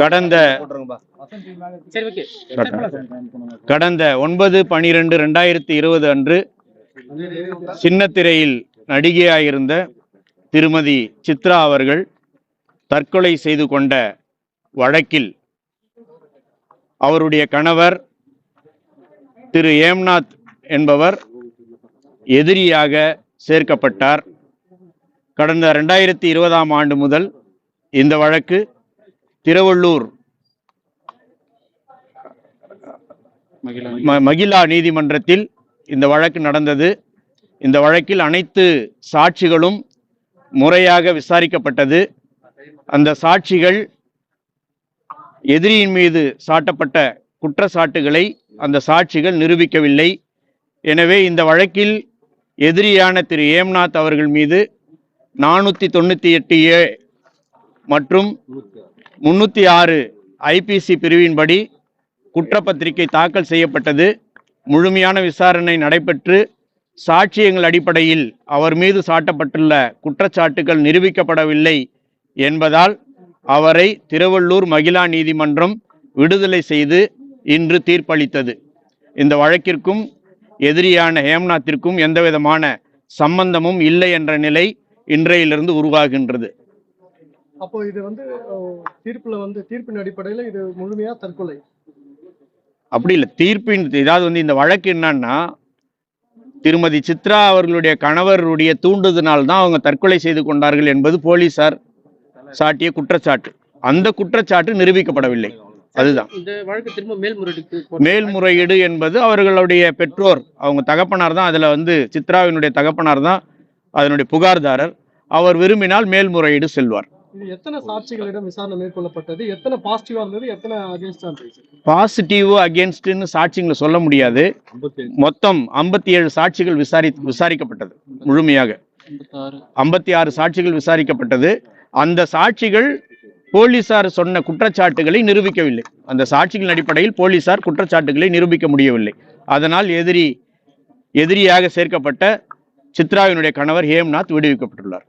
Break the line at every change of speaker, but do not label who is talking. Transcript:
கடந்த 9/12/2020 அன்று சின்னத்திரையில் நடிகையாயிருந்த திருமதி சித்ரா அவர்கள் தற்கொலை செய்து கொண்ட வழக்கில் அவருடைய கணவர் திரு ஏம்நாத் என்பவர் எதிரியாக சேர்க்கப்பட்டார். கடந்த 2020ஆம் ஆண்டு முதல் இந்த வழக்கு திருவள்ளூர் மகிழா நீதிமன்றத்தில் இந்த வழக்கு நடந்தது. இந்த வழக்கில் அனைத்து சாட்சிகளும் முறையாக விசாரிக்கப்பட்டது. அந்த சாட்சிகள் எதிரியின் மீது சாட்டப்பட்ட குற்றச்சாட்டுகளை அந்த சாட்சிகள் நிரூபிக்கவில்லை. எனவே இந்த வழக்கில் எதிரியான திரு ஏம்நாத் அவர்கள் மீது 498A மற்றும் 306 ஐபிசி பிரிவின்படி குற்றப்பத்திரிகை தாக்கல் செய்யப்பட்டது. முழுமையான விசாரணை நடைபெற்று சாட்சியங்கள் அடிப்படையில் அவர் மீது சாட்டப்பட்டுள்ள குற்றச்சாட்டுகள் நிரூபிக்கப்படவில்லை என்பதால் அவரை திருவள்ளூர் மகிழா நீதிமன்றம் விடுதலை செய்து இன்று தீர்ப்பளித்தது. இந்த வழக்கிற்கும் எதிரியான ஏம்நாத்திற்கும் எந்தவிதமான சம்பந்தமும் இல்லை என்ற நிலை இன்றையிலிருந்து உருவாகின்றது.
அப்போ இது தீர்ப்பின் அடிப்படையில் இது முழுமையா தற்கொலை
அப்படி இல்லை. இந்த வழக்கு என்னன்னா, திருமதி சித்ரா அவர்களுடைய கணவருடைய தூண்டுதனால் தான் அவங்க தற்கொலை செய்து கொண்டார்கள் என்பது போலீசார் சாட்டிய குற்றச்சாட்டு. அந்த குற்றச்சாட்டு நிரூபிக்கப்படவில்லை. அதுதான்
இந்த வழக்கு திரும்ப
மேல்முறையீடு என்பது அவர்களுடைய பெற்றோர், அவங்க தகப்பனார் தான் அதுல சித்ராவினுடைய தகப்பனார் தான் அதனுடைய புகார்தாரர். அவர் விரும்பினால் மேல்முறையீடு செல்வார்.
எத்தனை சாட்சிகளிடம் விசாரணை மேற்கொள்ளப்பட்டது? எத்தனை பாசிட்டிவா இருந்தது, எத்தனை அகென்ஸ்டா இருந்துச்சு?
பாசிட்டிவ் அகென்ஸ்ட்னு சாட்சிகளை சொல்ல முடியாது. மொத்தம் 57 சாட்சிகள் விசாரிக்கப்பட்டது. முழுமையாக 56 சாட்சிகள் விசாரிக்கப்பட்டது. அந்த சாட்சிகள் போலீசார் சொன்ன குற்றச்சாட்டுகளை நிரூபிக்கவில்லை. அந்த சாட்சிகளின் அடிப்படையில் போலீசார் குற்றச்சாட்டுகளை நிரூபிக்க முடியவில்லை. அதனால் எதிரியாக சேர்க்கப்பட்ட சித்ராவினுடைய கணவர் ஹேம்நாத் விடுவிக்கப்பட்டுள்ளார்.